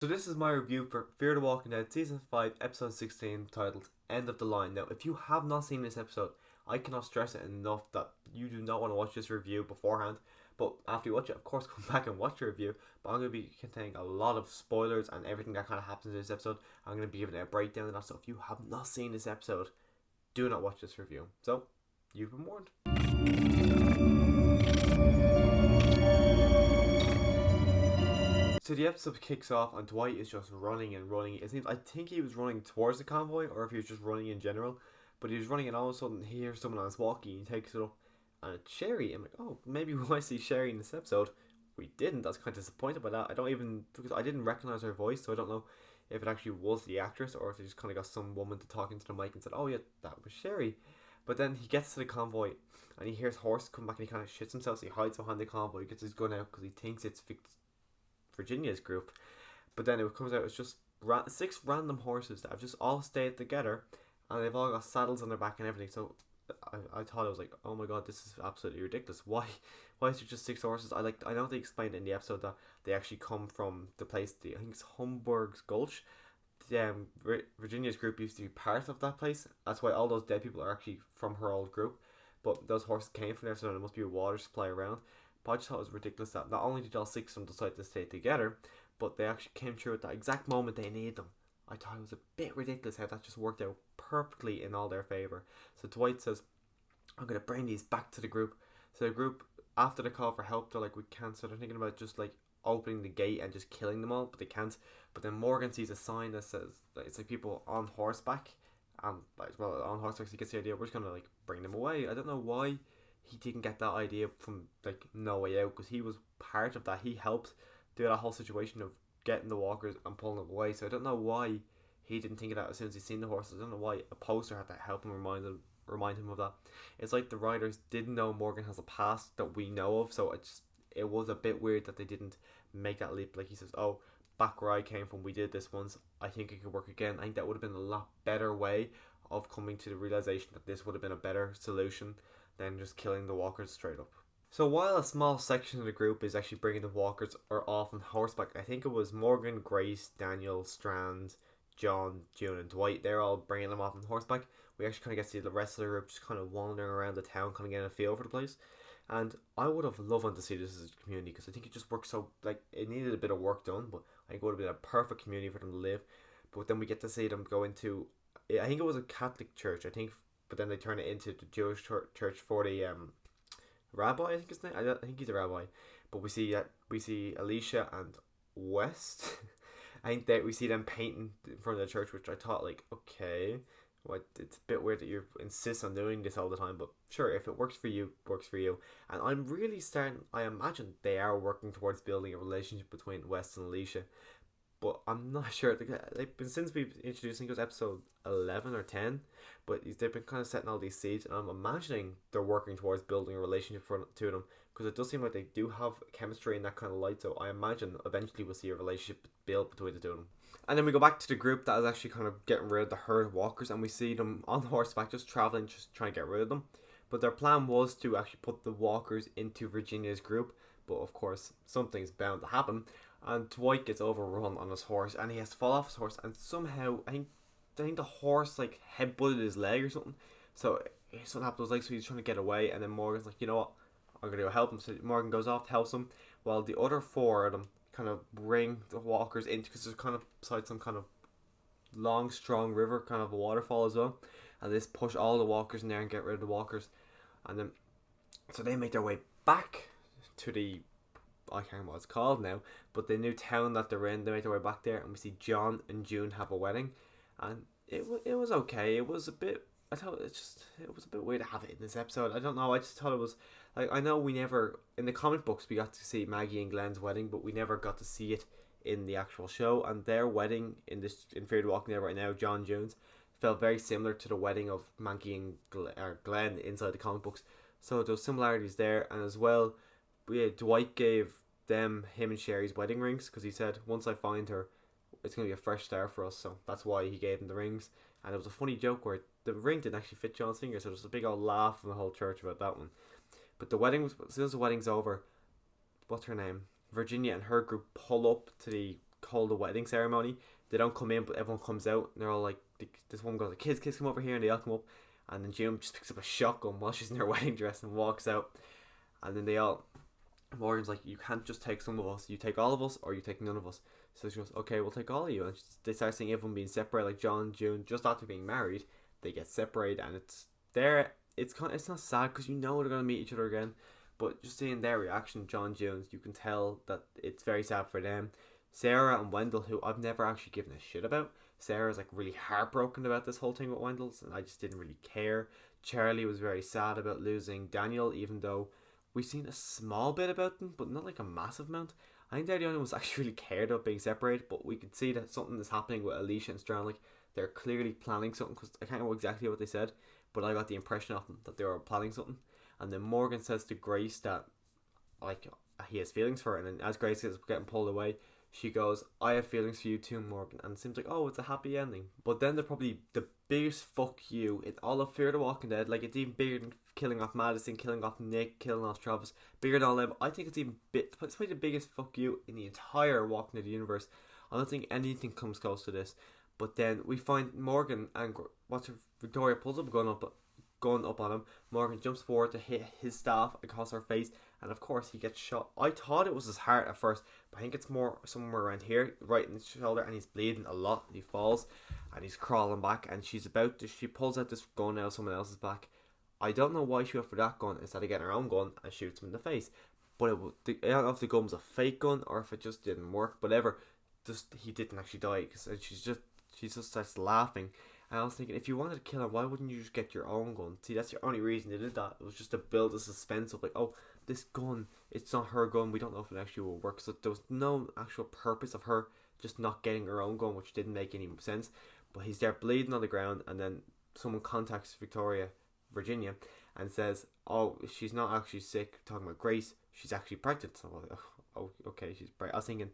So this is my review for Fear the Walking Dead Season 5 Episode 16 titled End of the Line. Now if you have not seen this episode, I cannot stress it enough that you do not want to watch this review beforehand. But after you watch it, of course, come back and watch the review. But I'm going to be containing a lot of spoilers and everything that kind of happens in this episode. I'm going to be giving it a breakdown of that. So if you have not seen this episode, do not watch this review. So, you've been warned. So the episode kicks off and Dwight is just running and running. It seems I think he was running towards the convoy or if he was just running in general. But he was running and all of a sudden he hears someone on his walkie and he takes it up and it's Sherry. I'm like, oh, maybe we might see Sherry in this episode. We didn't. I was kind of disappointed by that. I don't even, because I didn't recognize her voice, so I don't know if it actually was the actress or if they just kind of got some woman to talk into the mic and said, oh yeah, that was Sherry. But then he gets to the convoy and he hears Horse come back and he kind of shits himself, so he hides behind the convoy. He gets his gun out because he thinks it's Virginia's group. But then it comes out it's just six random horses that have just all stayed together and they've all got saddles on their back and everything. So I thought it was like, oh my god, this is absolutely ridiculous. Why is there just six horses? I know they explained in the episode that they actually come from the place, I think it's Humberg's Gulch. Virginia's group used to be part of that place. That's why all those dead people are actually from her old group. But those horses came from there, so there must be a water supply around. But I just thought it was ridiculous that not only did all six of them decide to stay together, but they actually came through at that exact moment they needed them. I thought it was a bit ridiculous how that just worked out perfectly in all their favour. So Dwight says, I'm going to bring these back to the group. So the group, after the call for help, they're like, we can't. So they're thinking about just like opening the gate and just killing them all, but they can't. But then Morgan sees a sign that says that it's like people on horseback. And like, well, on horseback, so he gets the idea, we're just going to like bring them away. I don't know why he didn't get that idea from like No Way Out, because he was part of that. He helped do that whole situation of getting the walkers and pulling them away. So I don't know why he didn't think of that as soon as he seen the horses. I don't know why a poster had to help him remind him of that. It's like the writers didn't know Morgan has a past that we know of, so it was a bit weird that they didn't make that leap. Like he says, oh, back where I came from, we did this once. I think it could work again. I think that would have been a lot better way of coming to the realization that this would have been a better solution than just killing the walkers straight up. So while a small section of the group is actually bringing the walkers or off on horseback, I think it was Morgan, Grace, Daniel, Strand, John, June and Dwight, they're all bringing them off on horseback. We actually kind of get to see the rest of the group just kind of wandering around the town, kind of getting a feel for the place. And I would have loved to see this as a community because I think it just worked so, like, it needed a bit of work done, but I think it would have been a perfect community for them to live. But then we get to see them go into, I think it was a Catholic church, I think, but then they turn it into the Jewish church for the rabbi, I think his name. I think he's a rabbi. But we see Alicia and West. I think that we see them painting in front of the church, which I thought like, okay, what, it's a bit weird that you insist on doing this all the time, but sure, if it works for you, works for you. And I'm really starting. I imagine they are working towards building a relationship between West and Alicia, but I'm not sure. They've been since we've introduced, I think it was episode 11 or 10, but they've been kind of setting all these seeds, and I'm imagining they're working towards building a relationship for to them because it does seem like they do have chemistry in that kind of light. So I imagine eventually we'll see a relationship built between the two of them. And then we go back to the group that is actually kind of getting rid of the herd of walkers, and we see them on horseback just traveling, just trying to get rid of them. But their plan was to actually put the walkers into Virginia's group, but of course something's bound to happen. And Dwight gets overrun on his horse, and he has to fall off his horse. And somehow, I think the horse like headbutted his leg or something. So something happened to his leg, so he's trying to get away. And then Morgan's like, you know what, I'm gonna go help him. So Morgan goes off, helps him, while the other four of them kind of bring the walkers into, because there's kind of beside some kind of long, strong river, kind of a waterfall as well. And they just push all the walkers in there and get rid of the walkers. And then so they make their way back to the, I can't remember what it's called now, but the new town that they're in. They make their way back there, and we see John and June have a wedding, and it was okay. It was a bit. I thought it was a bit weird to have it in this episode. I don't know. I just thought it was like, I know we never in the comic books we got to see Maggie and Glenn's wedding, but we never got to see it in the actual show. And their wedding in Fear the Walking Dead right now, John June's, felt very similar to the wedding of Maggie and Glenn inside the comic books. So those similarities there, and as well, Dwight gave him and Sherry's wedding rings because he said, once I find her, it's going to be a fresh start for us. So that's why he gave them the rings. And it was a funny joke where the ring didn't actually fit John's finger, so there was a big old laugh in the whole church about that one. But the wedding, as soon as the wedding's over, what's her name? Virginia and her group pull up to the hold the wedding ceremony. They don't come in, but everyone comes out, and they're all like, this one goes, kids, come over here, and they all come up, and then June just picks up a shotgun while she's in her wedding dress and walks out, and then Morgan's like, you can't just take some of us, you take all of us, or you take none of us. So she goes, okay, we'll take all of you, and they start seeing everyone being separated, like John, June, just after being married, they get separated, and it's not sad, because you know they're going to meet each other again, but just seeing their reaction, John, June, you can tell that it's very sad for them. Sarah and Wendell, who I've never actually given a shit about. Sarah's like really heartbroken about this whole thing with Wendell's, and I just didn't really care. Charlie was very sad about losing Daniel, even though we've seen a small bit about them, but not like a massive amount. I think they're the only ones actually really cared about being separated, but we could see that something is happening with Alicia and Strand. Like, they're clearly planning something, because I can't know exactly what they said, but I got the impression of them that they were planning something. And then Morgan says to Grace that, like, he has feelings for her, and then as Grace is getting pulled away, she goes, I have feelings for you too, Morgan. And it seems like, oh, it's a happy ending. But then they're probably the biggest fuck you in all of Fear the Walking Dead. Like, it's even bigger than killing off Madison, killing off Nick, killing off Travis. Bigger than all them. I think it's probably the biggest fuck you in the entire Walking Dead universe. I don't think anything comes close to this. But then we find Morgan and Victoria pulls up a gun up on him. Morgan jumps forward to hit his staff across her face, and of course he gets shot. I thought it was his heart at first, but I think it's more somewhere around here, right in his shoulder, and he's bleeding a lot, and he falls, and he's crawling back, and she pulls out this gun out of someone else's back. I don't know why she went for that gun instead of getting her own gun and shoots him in the face, but I don't know if the gun was a fake gun or if it just didn't work. Whatever, he didn't actually die, because she just starts laughing. And I was thinking, if you wanted to kill her, why wouldn't you just get your own gun? See, that's the only reason they did that. It was just to build the suspense of like, oh, this gun, it's not her gun. We don't know if it actually will work. So there was no actual purpose of her just not getting her own gun, which didn't make any sense. But he's there bleeding on the ground, and then someone contacts Virginia, and says, oh, she's not actually sick. Talking about Grace, she's actually pregnant. So I was like, oh, okay, she's pregnant. I was thinking,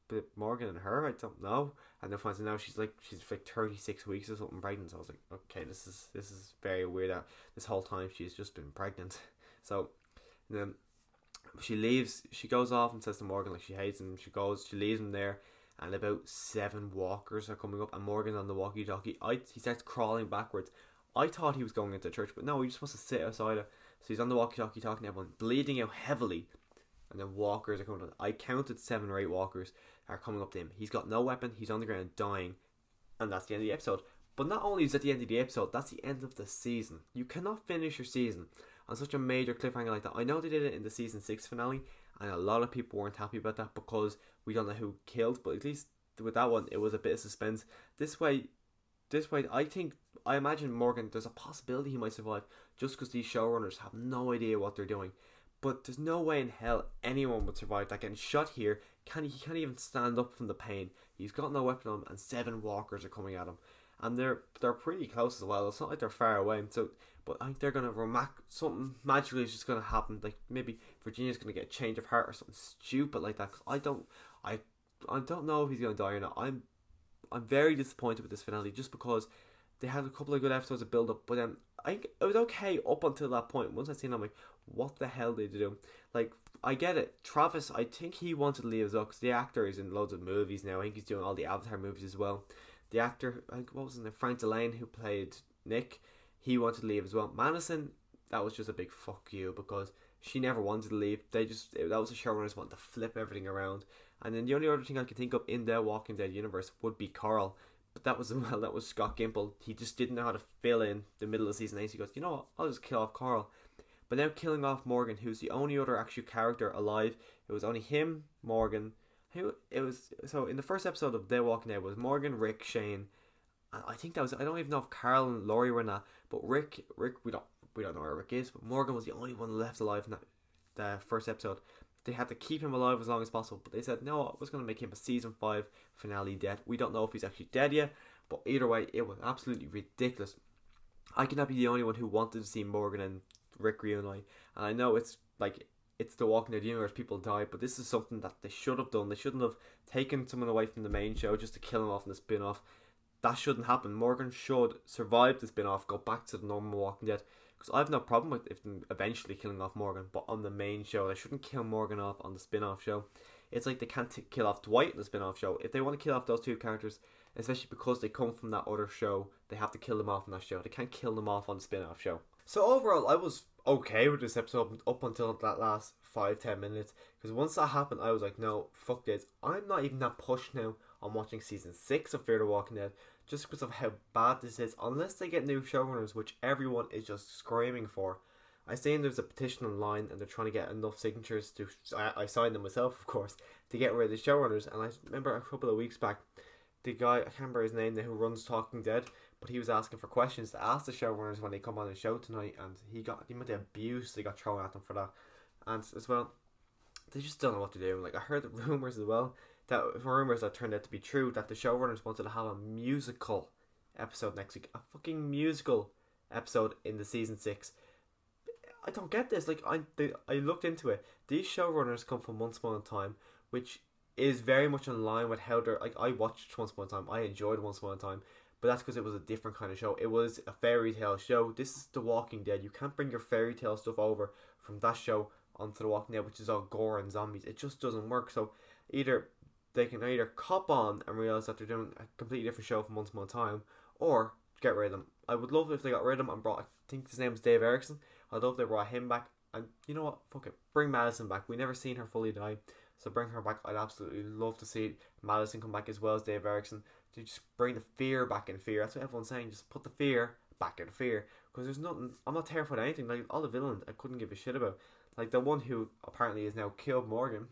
but Morgan and her, I don't know. And then finds out now she's like 36 weeks or something pregnant. So I was like, okay, this is very weird. That this whole time she's just been pregnant. So then she leaves. She goes off and says to Morgan like she hates him. She leaves him there, and about 7 walkers are coming up, and Morgan's on the walkie-talkie. He starts crawling backwards. I thought he was going into church, but no, he just wants to sit outside it. So he's on the walkie-talkie talking to everyone, bleeding out heavily. And then walkers are coming up. I counted 7 or 8 walkers are coming up to him. He's got no weapon. He's on the ground dying. And that's the end of the episode. But not only is that the end of the episode, that's the end of the season. You cannot finish your season on such a major cliffhanger like that. I know they did it in the season 6 finale, and a lot of people weren't happy about that because we don't know who killed. But at least with that one, it was a bit of suspense. This way, I imagine Morgan, there's a possibility he might survive just because these showrunners have no idea what they're doing. But there's no way in hell anyone would survive that getting shot here. He can't even stand up from the pain. He's got no weapon on him, and 7 walkers are coming at him, and they're pretty close as well. It's not like they're far away. So, but I think they're gonna something magically is just gonna happen. Like maybe Virginia's gonna get a change of heart or something stupid like that. Cause I don't know if he's gonna die or not. I'm very disappointed with this finale just because they had a couple of good episodes of build up, but then I think it was okay up until that point. Once I seen it, I'm like, what the hell did they do? Like, I get it. Travis, I think he wanted to leave as well, because the actor is in loads of movies now. I think he's doing all the Avatar movies as well. The actor, I think, what was his name? Frank Delane, who played Nick, he wanted to leave as well. Madison, that was just a big fuck you, because she never wanted to leave. That was a showrunners wanting to flip everything around. And then the only other thing I could think of in the Walking Dead universe would be Carl. But that was Scott Gimple. He just didn't know how to fill in the middle of season 8. So he goes, you know what, I'll just kill off Carl. But now killing off Morgan, who's the only other actual character alive. It was only him, Morgan. So in the first episode of The Walking Dead was Morgan, Rick, Shane, and I think that was, I don't even know if Carl and Laurie were in that, but Rick we don't know where Rick is, but Morgan was the only one left alive in the first episode. They had to keep him alive as long as possible, but they said no, I was going to make him a season 5 finale death. We don't know if he's actually dead yet, but either way, it was absolutely ridiculous. I cannot be the only one who wanted to see Morgan and Rick reunite, and I know it's the Walking Dead universe, people die, but this is something that they should have done. They shouldn't have taken someone away from the main show just to kill him off in the spin-off. That shouldn't happen. Morgan should survive the spin-off, go back to the normal Walking Dead, because I have no problem with them eventually killing off Morgan, but on the main show they shouldn't kill Morgan off on the spin-off show. It's like they can't kill off Dwight in the spin-off show. If they want to kill off those two characters, especially because they come from that other show, they have to kill them off in that show. They can't kill them off on the spin-off show. So overall, I was okay with this episode up until that last 5-10 minutes, because once that happened, I was like, no, fuck this. I'm not even that pushed now on watching season 6 of Fear the Walking Dead, just because of how bad this is. Unless they get new showrunners, which everyone is just screaming for. I seen there's a petition online and they're trying to get enough signatures to, I signed them myself of course, to get rid of the showrunners. And I remember a couple of weeks back, the guy, I can't remember his name, who runs Talking Dead, but he was asking for questions to ask the showrunners when they come on the show tonight, and he might have abused, they got thrown at them for that. And as well, they just don't know what to do. Like, I heard the rumours as well, that turned out to be true, that the showrunners wanted to have a musical episode next week. A fucking musical episode in the season 6. I don't get this. Like, I looked into it. These showrunners come from Once Upon a Time, which is very much in line with how they're, like, I watched Once Upon a Time. I enjoyed Once Upon a Time, but that's because it was a different kind of show. It was a fairy tale show. This is The Walking Dead. You can't bring your fairy tale stuff over from that show onto The Walking Dead, which is all gore and zombies. It just doesn't work. So they can either cop on and realize that they're doing a completely different show from Once Upon a Time, or get rid of them. I would love if they got rid of them and brought, I think his name is Dave Erickson. I'd love if they brought him back. And you know what? Fuck it. Bring Madison back. We never seen her fully die, so bring her back. I'd absolutely love to see Madison come back as well as Dave Erickson. To just bring the fear back in Fear. That's what everyone's saying. Just put the fear back in Fear. Because there's nothing. I'm not terrified of anything. Like, all the villains, I couldn't give a shit about. Like, the one who apparently is now killed Morgan.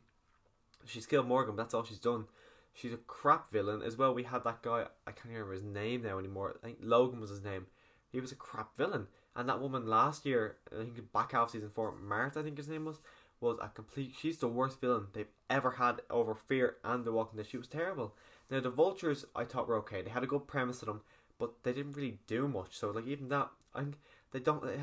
She's killed Morgan, but that's all she's done. She's a crap villain as well. We had that guy, I can't remember his name now anymore. I think Logan was his name. He was a crap villain. And that woman last year, I think back half season 4, Martha I think his name was a complete, she's the worst villain they've ever had over Fear and The Walking Dead. She was terrible. Now the Vultures I thought were okay. They had a good premise to them, but they didn't really do much. So like, even that, I think they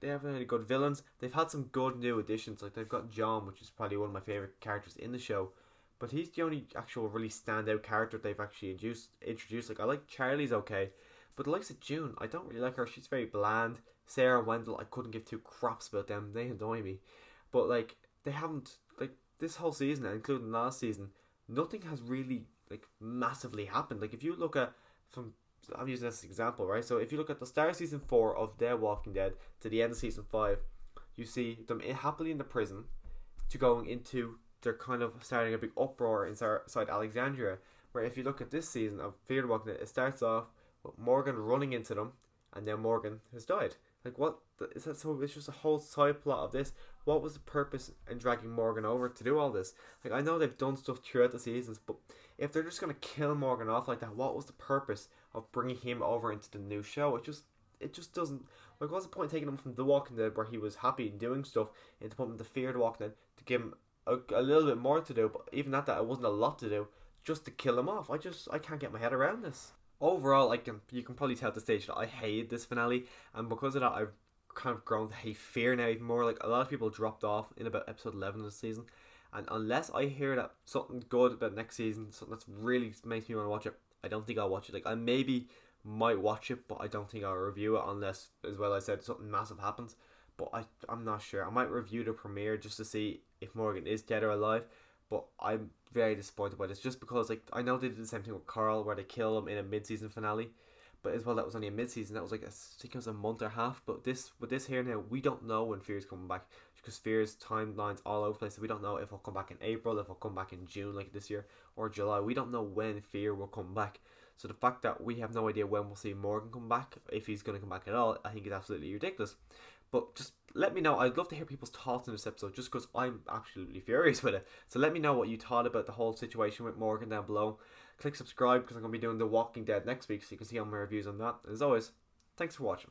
haven't had good villains. They've had some good new additions. Like, they've got John, which is probably one of my favourite characters in the show. But he's the only actual really standout character they've actually introduced. Like, I like Charlie's okay, but the likes of June, I don't really like her. She's very bland. Sarah and Wendell, I couldn't give two craps about them. They annoy me. But like, they haven't, like, this whole season, including last season, nothing has really like massively happened. Like, if you look at, I'm using this as an example, right? So if you look at the start of season 4 of The Walking Dead to the end of season 5, you see them happily in the prison to going into, they're kind of starting a big uproar inside Alexandria. Where if you look at this season of Fear the Walking Dead, it starts off with Morgan running into them, and now Morgan has died. Like, what is that? So it's just a whole side plot of this. What was the purpose in dragging Morgan over to do all this? Like, I know they've done stuff throughout the seasons, but if they're just gonna kill Morgan off like that, what was the purpose of bringing him over into the new show? It just doesn't. Like, what's the point taking him from The Walking Dead, where he was happy and doing stuff, into putting him to Fear the Walking Dead to give him a little bit more to do? But even at that, it wasn't a lot to do, just to kill him off. I can't get my head around this. Overall, you can probably tell at the stage that I hated this finale, and because of that, I've kind of grown to hate Fear now even more. Like, a lot of people dropped off in about episode 11 of the season, and unless I hear that something good about next season, something that's really makes me want to watch it, I don't think I'll watch it. Like, I maybe might watch it, but I don't think I'll review it unless, as well I said, something massive happens. But I'm not sure. I might review the premiere just to see if Morgan is dead or alive, but I'm very disappointed by this, just because, like, I know they did the same thing with Carl, where they kill him in a mid-season finale, but as well, that was only a mid-season. That was like, I think it was a month or a half. But with this here now, we don't know when Fear's coming back, because Fear's timeline's all over the place. So we don't know if it'll come back in April, if it'll come back in June like this year, or July. We don't know when Fear will come back. So the fact that we have no idea when we'll see Morgan come back, if he's going to come back at all, I think is absolutely ridiculous. But just let me know. I'd love to hear people's thoughts on this episode, just because I'm absolutely furious with it. So let me know what you thought about the whole situation with Morgan down below. Click subscribe, because I'm going to be doing The Walking Dead next week, so you can see all my reviews on that. And as always, thanks for watching.